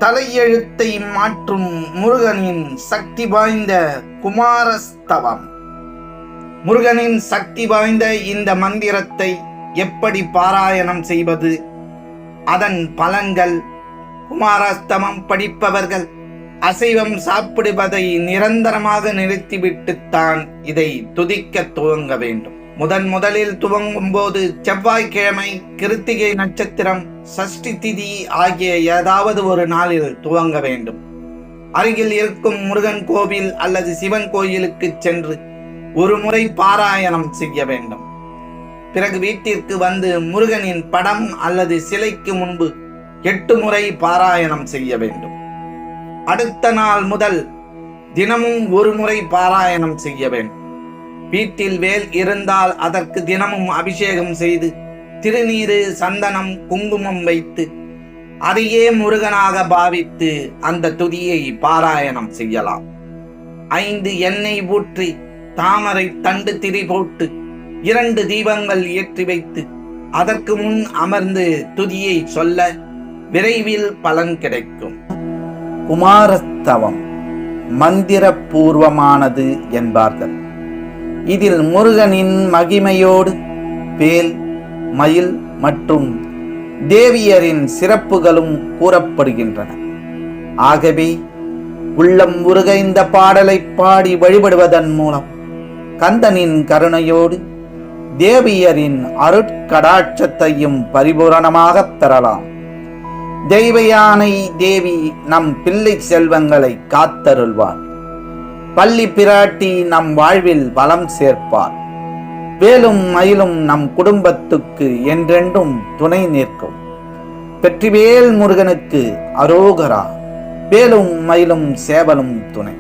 தலையெழுத்தை மாற்றும் முருகனின் சக்தி வாய்ந்த குமாரஸ்தவம். முருகனின் சக்தி வாய்ந்த இந்த மந்திரத்தை எப்படி பாராயணம் செய்வது, அதன் பலன்கள். குமாரஸ்தவம் படிப்பவர்கள் அசைவம் சாப்பிடுவதை நிரந்தரமாக நிறுத்திவிட்டுத்தான் இதை துதிக்க துவங்க வேண்டும். முதலில் துவங்கும் போது செவ்வாய்க்கிழமை, கிருத்திகை நட்சத்திரம், சஷ்டி திதி ஆகிய ஏதாவது ஒரு நாளில் துவங்க வேண்டும். அருகில் இருக்கும் முருகன் கோவில் அல்லது சிவன் கோயிலுக்கு சென்று ஒரு முறை பாராயணம் செய்ய வேண்டும். பிறகு வீட்டிற்கு வந்து முருகனின் படம் அல்லது சிலைக்கு முன்பு 8 முறை பாராயணம் செய்ய வேண்டும். அடுத்த நாள் முதல் தினமும் ஒரு முறை பாராயணம் செய்ய வேண்டும். வீட்டில் வேல் இருந்தால் அதற்கு தினமும் அபிஷேகம் செய்து திருநீரு, சந்தனம், குங்குமம் வைத்து அதையே முருகனாக பாவித்து அந்த துதியை பாராயணம் செய்யலாம். 5 எண்ணெய் ஊற்றி தாமரை தண்டு திரி போட்டு 2 தீபங்கள் ஏற்றி வைத்து அதற்கு முன் அமர்ந்து துதியை சொல்ல விரைவில் பலன் கிடைக்கும். குமாரஸ்தவம் மந்திரபூர்வமானது என்பார்கள். இதில் முருகனின் மகிமையோடு வேல், மயில் மற்றும் தேவியரின் சிறப்புகளும் கூறப்படுகின்றன. ஆகவே உள்ளம் உருக இந்த பாடலை பாடி வழிபடுவதன் மூலம் கந்தனின் கருணையோடு தேவியரின் அருட்கடாட்சத்தையும் பரிபூரணமாக பெறலாம். தெய்வ யானை தேவி நம் பிள்ளை செல்வங்களை காத்தருள்வார். பள்ளி பிராட்டி நம் வாழ்வில் பலம் சேர்ப்பார். வேலும் மயிலும் நம் குடும்பத்துக்கு என்றென்றும் துணை நிற்கும். வெற்றிவேல் முருகனுக்கு அரோகரா. வேலும் மயிலும் சேவலும் துணை.